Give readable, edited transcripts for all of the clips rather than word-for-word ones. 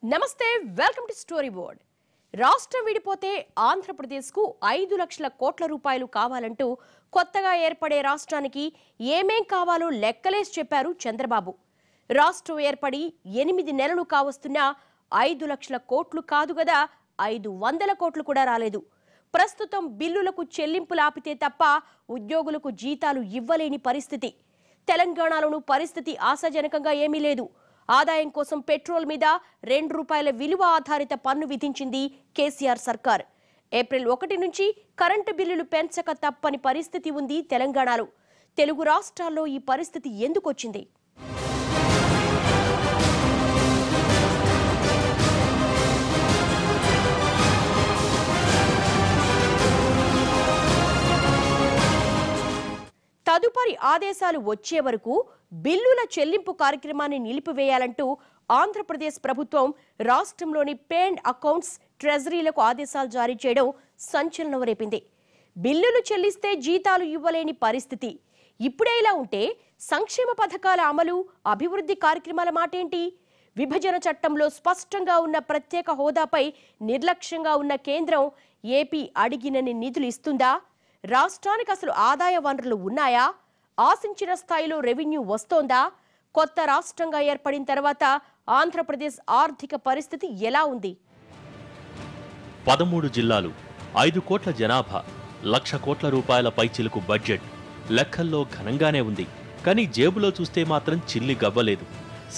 నమస్తే welcome to story board. రాష్ట్రం విడిపోతే ఆంధ్రప్రదేశ్కు 5 లక్షల కోట్ల రూపాయలు కావాలంటూ కొత్తగా ఏర్పడే రాష్ట్రానికి ఏమేం కావాలో లెక్కలేసి చెప్పారు చంద్రబాబు. రాష్ట్రం ఏర్పడి 8 నెలలు కావస్తున్నా 5 లక్షల కోట్లు కాదు కదా, 500 కోట్లు కూడా రాలేదు. ప్రస్తుతం బిల్లులకు చెల్లింపులు ఆపితే తప్ప ఉద్యోగులకు జీతాలు ఇవ్వలేని పరిస్థితి. తెలంగాణలోనూ పరిస్థితి ఆశాజనకంగా ఏమీ లేదు. ఆదాయం కోసం పెట్రోల్ మీద ₹2 విలువ ఆధారిత పన్ను విధించింది కేసీఆర్ సర్కార్. ఏప్రిల్ 1 నుంచి కరెంటు బిల్లులు పెంచక తప్పని పరిస్థితి ఉంది తెలంగాణలో. తెలుగు రాష్ట్రాల్లో ఈ పరిస్థితి ఎందుకొచ్చింది? తదుపరి ఆదేశాలు వచ్చే వరకు బిల్లుల చెల్లింపు కార్యక్రమాన్ని నిలిపివేయాలంటూ ఆంధ్రప్రదేశ్ ప్రభుత్వం రాష్ట్రంలోని పే అండ్ అకౌంట్స్ ట్రెజరీలకు ఆదేశాలు జారీ చేయడం సంచలనం రేపింది. బిల్లులు చెల్లిస్తే జీతాలు ఇవ్వలేని పరిస్థితి. ఇప్పుడే ఇలా ఉంటే సంక్షేమ పథకాల అమలు, అభివృద్ధి కార్యక్రమాల మాటేంటి? విభజన చట్టంలో స్పష్టంగా ఉన్న ప్రత్యేక హోదాపై నిర్లక్ష్యంగా ఉన్న కేంద్రం ఏపీ అడిగినన్ని నిధులు ఇస్తుందా? రాష్ట్రానికి అసలు ఆదాయ వనరులు ఉన్నాయా? ఆశించిన స్థాయిలో రెవెన్యూ వస్తోందా? కొత్త రాష్ట్రంగా ఏర్పడిన తర్వాత ఆంధ్రప్రదేశ్ ఆర్థిక పరిస్థితి ఎలా ఉంది? 13 జిల్లాలు, 5 కోట్ల జనాభా, 1,00,000 కోట్ల రూపాయల పైచిలుకు బడ్జెట్. లెక్కల్లో ఘనంగానే ఉంది, కానీ జేబులో చూస్తే మాత్రం చిల్లి గవ్వలేదు.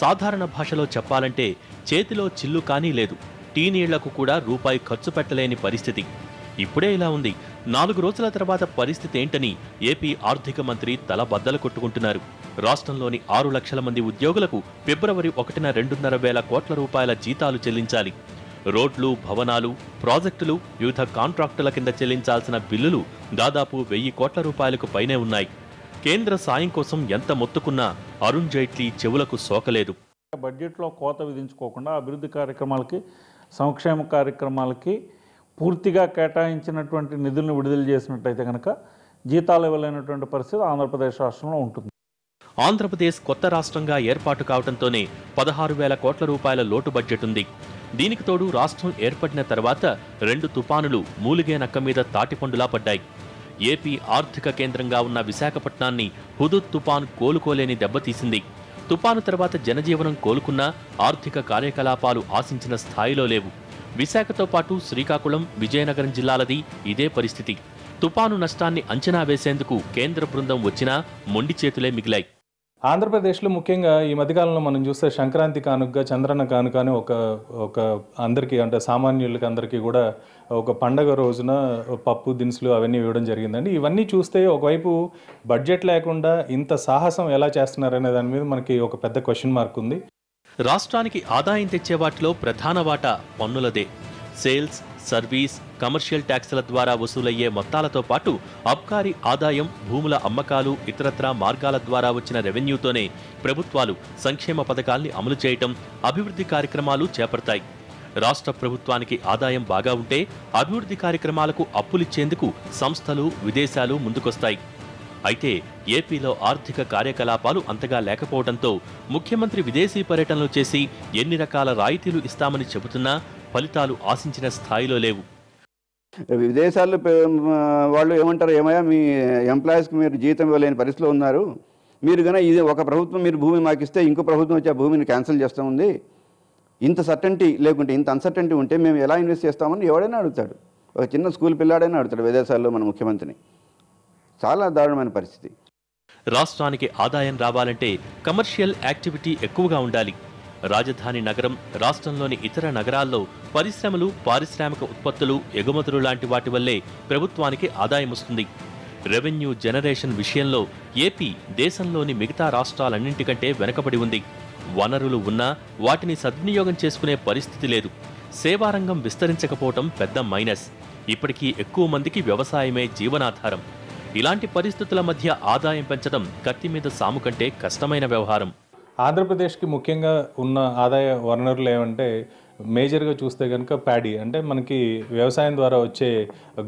సాధారణ భాషలో చెప్పాలంటే చేతిలో చిల్లు కానీ లేదు. టీ నీళ్లకు కూడా రూపాయి ఖర్చు పెట్టలేని పరిస్థితి. ఇప్పుడే ఇలా ఉంది. 4 రోజుల తర్వాత పరిస్థితి ఏంటని ఏపీ ఆర్థిక మంత్రి తల బద్దలు కొట్టుకుంటున్నారు. రాష్ట్రంలోని 6 లక్షల మంది ఉద్యోగులకు ఫిబ్రవరి 1న 2,500 కోట్ల రూపాయల జీతాలు చెల్లించాలి. రోడ్లు, భవనాలు, ప్రాజెక్టులు, వివిధ కాంట్రాక్టుల కింద చెల్లించాల్సిన బిల్లులు దాదాపు 1,000 కోట్ల రూపాయలకు పైనే ఉన్నాయి. కేంద్ర సాయం కోసం ఎంత మొత్తుకున్నా అరుణ్ జైట్లీ చెవులకు సోకలేదు. బడ్జెట్లో కోత విధించుకోకుండా అభివృద్ధి కార్యక్రమాలకి, సంక్షేమ కార్యక్రమాలకి పూర్తిగా కేటాయించినటువంటి నిధులను విడుదల చేసినట్టయితే కనుక జీతాలు ఇవ్వలేనటువంటి పరిస్థితి ఆంధ్రప్రదేశ్ రాష్ట్రంలో ఉంటుంది. ఆంధ్రప్రదేశ్ కొత్త రాష్ట్రంగా ఏర్పాటు కావడంతోనే 16,000 కోట్ల రూపాయల లోటు బడ్జెట్ ఉంది. దీనికి తోడు రాష్ట్రం ఏర్పడిన తర్వాత 2 తుపానులు మూలిగే నక్క మీద తాటిపండులా పడ్డాయి. ఏపీ ఆర్థిక కేంద్రంగా ఉన్న విశాఖపట్నాన్ని హుదూద్ తుపాను కోలుకోలేని దెబ్బతీసింది. తుపాను తర్వాత జనజీవనం కోలుకున్నా ఆర్థిక కార్యకలాపాలు ఆశించిన స్థాయిలో లేవు. విశాఖతో పాటు శ్రీకాకుళం, విజయనగరం జిల్లాలది ఇదే పరిస్థితి. తుపాను నష్టాన్ని అంచనా వేసేందుకు కేంద్ర బృందం వచ్చినా మొండి చేతులే మిగిలాయి. ఆంధ్రప్రదేశ్లో ముఖ్యంగా ఈ మధ్యకాలంలో మనం చూస్తే సంక్రాంతి కానుకగా చంద్రన్న కానుక అని ఒక అందరికీ, అంటే సామాన్యులకి అందరికీ కూడా ఒక పండగ రోజున పప్పు దినుసులు అవన్నీ ఇవ్వడం జరిగిందండి. ఇవన్నీ చూస్తే ఒకవైపు బడ్జెట్ లేకుండా ఇంత సాహసం ఎలా చేస్తున్నారనే దాని మీద మనకి ఒక పెద్ద క్వశ్చన్ మార్క్ ఉంది. రాష్ట్రానికి ఆదాయం తెచ్చే వాటిలో ప్రధాన వాటా పన్నులదే. సేల్స్, సర్వీస్, కమర్షియల్ ట్యాక్సుల ద్వారా వసూలయ్యే మొత్తాలతో పాటు అబ్కారీ ఆదాయం, భూముల అమ్మకాలు, ఇతరత్రా మార్గాల ద్వారా వచ్చిన రెవెన్యూతోనే ప్రభుత్వాలు సంక్షేమ పథకాల్ని అమలు చేయటం, అభివృద్ధి కార్యక్రమాలు చేపడతాయి. రాష్ట్ర ప్రభుత్వానికి ఆదాయం బాగా ఉంటే అభివృద్ధి కార్యక్రమాలకు అప్పులిచ్చేందుకు సంస్థలు, విదేశాలు ముందుకొస్తాయి. అయితే ఏపీలో ఆర్థిక కార్యకలాపాలు అంతగా లేకపోవడంతో ముఖ్యమంత్రి విదేశీ పర్యటనలు చేసి ఎన్ని రకాల రాయితీలు ఇస్తామని చెబుతున్నా ఫలితాలు ఆశించిన స్థాయిలో లేవు. విదేశాల్లో వాళ్ళు ఏమంటారు, ఏమయ్యా మీ ఎంప్లాయీస్కి మీరు జీతం ఇవ్వలేని పరిస్థితిలో ఉన్నారు, మీరు కనుక ఇది ఒక ప్రభుత్వం మీరు భూమి మాకు ఇస్తే ఇంకో ప్రభుత్వం వచ్చి ఆ భూమిని క్యాన్సిల్ చేస్తూ ఉంది, ఇంత సర్టెంటీ లేకుంటే ఇంత అన్సర్టెంటీ ఉంటే మేము ఎలా ఇన్వెస్ట్ చేస్తామని ఎవడైనా అడుగుతాడు. ఒక చిన్న స్కూల్ పిల్లాడైనా అడుగుతాడు విదేశాల్లో మన ముఖ్యమంత్రిని. చాలా దారుణమైన పరిస్థితి. రాష్ట్రానికి ఆదాయం రావాలంటే కమర్షియల్ యాక్టివిటీ ఎక్కువగా ఉండాలి. రాజధాని నగరం, రాష్ట్రంలోని ఇతర నగరాల్లో పరిశ్రమలు, పారిశ్రామిక ఉత్పత్తులు, ఎగుమతులు లాంటి వాటి వల్లే ప్రభుత్వానికి ఆదాయం వస్తుంది. రెవెన్యూ జనరేషన్ విషయంలో ఏపీ దేశంలోని మిగతా రాష్ట్రాలన్నింటికంటే వెనకబడి ఉంది. వనరులు ఉన్నా వాటిని సద్వినియోగం చేసుకునే పరిస్థితి లేదు. సేవారంగం విస్తరించకపోవటం పెద్ద మైనస్. ఇప్పటికీ ఎక్కువ మందికి వ్యవసాయమే జీవనాధారం. ఇలాంటి పరిస్థితుల మధ్య ఆదాయం పెంచడం కత్తి మీద సాము కంటే కష్టమైన వ్యవహారం. ఆంధ్రప్రదేశ్కి ముఖ్యంగా ఉన్న ఆదాయ వనరులు ఏమంటే మేజర్గా చూస్తే కనుక ప్యాడీ, అంటే మనకి వ్యవసాయం ద్వారా వచ్చే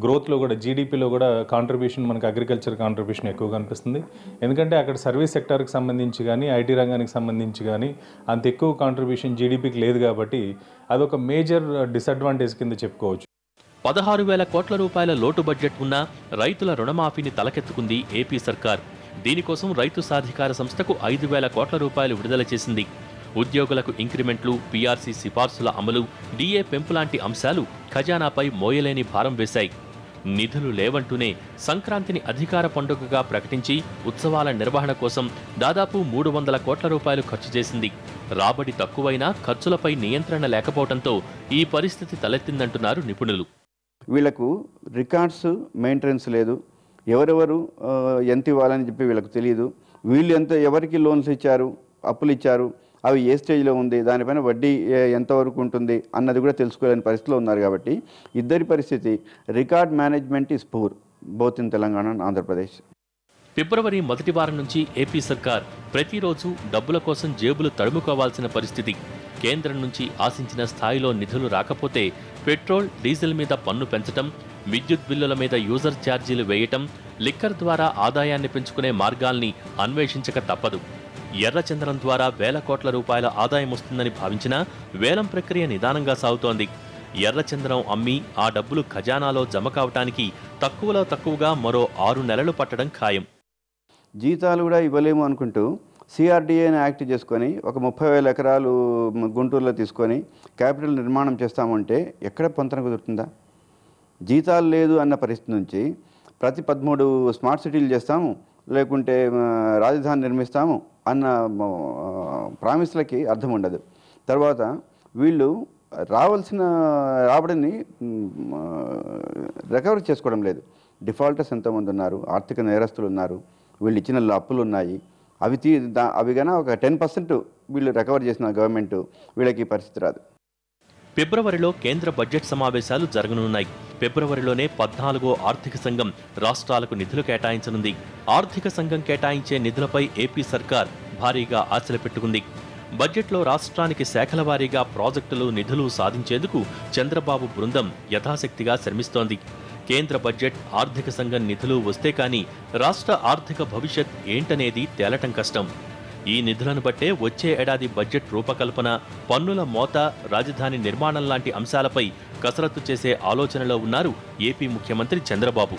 గ్రోత్లో కూడా జీడిపిలో కూడా కాంట్రిబ్యూషన్ మనకి అగ్రికల్చర్ కాంట్రిబ్యూషన్ ఎక్కువ కనిపిస్తుంది. ఎందుకంటే అక్కడ సర్వీస్ సెక్టార్కి సంబంధించి కానీ ఐటీ రంగానికి సంబంధించి కానీ అంత ఎక్కువ కాంట్రిబ్యూషన్ జీడిపికి లేదు కాబట్టి అదొక మేజర్ డిసడ్వాంటేజ్ కింద చెప్పుకోవచ్చు. 16,000 కోట్ల రూపాయల లోటు బడ్జెట్ ఉన్న రైతుల రుణమాఫీని తలకెత్తుకుంది ఏపీ సర్కార్. దీనికోసం రైతు సాధికార సంస్థకు 5,000 కోట్ల రూపాయలు విడుదల చేసింది. ఉద్యోగులకు ఇంక్రిమెంట్లు, పీఆర్సీ సిఫార్సుల అమలు, డీఏ పెంపు లాంటి అంశాలు ఖజానాపై మోయలేని భారం వేశాయి. నిధులు లేవంటూనే సంక్రాంతిని అధికార పండుగగా ప్రకటించి ఉత్సవాల నిర్వహణ కోసం దాదాపు 300 కోట్ల రూపాయలు ఖర్చు చేసింది. రాబడి తక్కువైనా ఖర్చులపై నియంత్రణ లేకపోవడంతో ఈ పరిస్థితి తలెత్తిందంటున్నారు నిపుణులు. వీళ్లకు రికార్డ్స్ మెయింటెనెన్స్ లేదు, ఎవరెవరు ఎంత ఇవ్వాలని చెప్పి వీళ్ళకు తెలియదు, వీళ్ళు ఎవరికి లోన్స్ ఇచ్చారు, అప్పులు ఇచ్చారు, అవి ఏ స్టేజ్లో ఉంది, దానిపైన వడ్డీ ఎంతవరకు ఉంటుంది అన్నది కూడా తెలుసుకోలేని పరిస్థితిలో ఉన్నారు. కాబట్టి ఇద్దరి పరిస్థితి record management is poor both in Telangana and Andhra Pradesh. ఫిబ్రవరి మొదటి వారం నుంచి ఏపీ సర్కార్ ప్రతిరోజు డబ్బుల కోసం జేబులు తడుముకోవాల్సిన పరిస్థితి. కేంద్రం నుంచి ఆశించిన స్థాయిలో నిధులు రాకపోతే పెట్రోల్, డీజిల్ మీద పన్ను పెంచటం, విద్యుత్ బిల్లుల మీద యూజర్ ఛార్జీలు వేయటం, లిక్కర్ ద్వారా ఆదాయాన్ని పెంచుకునే మార్గాల్ని అన్వేషించక తప్పదు. ఎర్రచందనం ద్వారా వేల కోట్ల రూపాయల ఆదాయం వస్తుందని భావించినా వేలం ప్రక్రియ నిదానంగా సాగుతోంది. ఎర్రచందనం అమ్మి ఆ డబ్బులు ఖజానాలో జమ కావటానికి తక్కువలో తక్కువగా మరో 6 నెలలు పట్టడం ఖాయం. జీతాలు కూడా ఇవ్వలేము అనుకుంటూ సిఆర్డీఏని యాక్ట్ చేసుకొని ఒక 30,000 ఎకరాలు గుంటూరులో తీసుకొని క్యాపిటల్ నిర్మాణం చేస్తామంటే ఎక్కడ పొంతన కుదురుతుందా? జీతాలు లేదు అన్న పరిస్థితి నుంచి ప్రతి 13 స్మార్ట్ సిటీలు చేస్తాము, లేకుంటే రాజధాని నిర్మిస్తాము అన్న ప్రామిస్లకి అర్థం ఉండదు. తర్వాత వీళ్ళు రావాల్సిన రాబడిని రికవర్ చేసుకోవడం లేదు. డిఫాల్టర్స్ ఎంతోమంది ఉన్నారు, ఆర్థిక నేరస్తులు ఉన్నారు, వీళ్ళు ఇచ్చిన అప్పులు ఉన్నాయి. అవి కన్నా ఒక 10% వీళ్ళు రికవర్ చేసిన గవర్నమెంట్ వీళ్ళకి పరిస్థితి రాదు. ఫిబ్రవరిలో కేంద్ర బడ్జెట్ సమావేశాలు జరగనున్నాయి. ఫిబ్రవరిలోనే 14వ ఆర్థిక సంఘం రాష్ట్రాలకు నిధులు కేటాయించనుంది. ఆర్థిక సంఘం కేటాయించే నిధులపై ఏపీ సర్కార్ భారీగా ఆశలు పెట్టుకుంది. బడ్జెట్లో రాష్ట్రానికి శాఖల వారీగా ప్రాజెక్టులు, నిధులు సాధించేందుకు చంద్రబాబు బృందం యథాశక్తిగా శ్రమిస్తోంది. కేంద్ర బడ్జెట్, ఆర్థిక సంఘం నిధులు వస్తే కానీ రాష్ట్ర ఆర్థిక భవిష్యత్ ఏంటనేది తేలటం కష్టం. ఈ నిధులను బట్టే వచ్చే ఏడాది బడ్జెట్ రూపకల్పన, పన్నుల మోత, రాజధాని నిర్మాణం లాంటి అంశాలపై కసరత్తు చేసే ఆలోచనలో ఉన్నారు ఏపీ ముఖ్యమంత్రి చంద్రబాబు.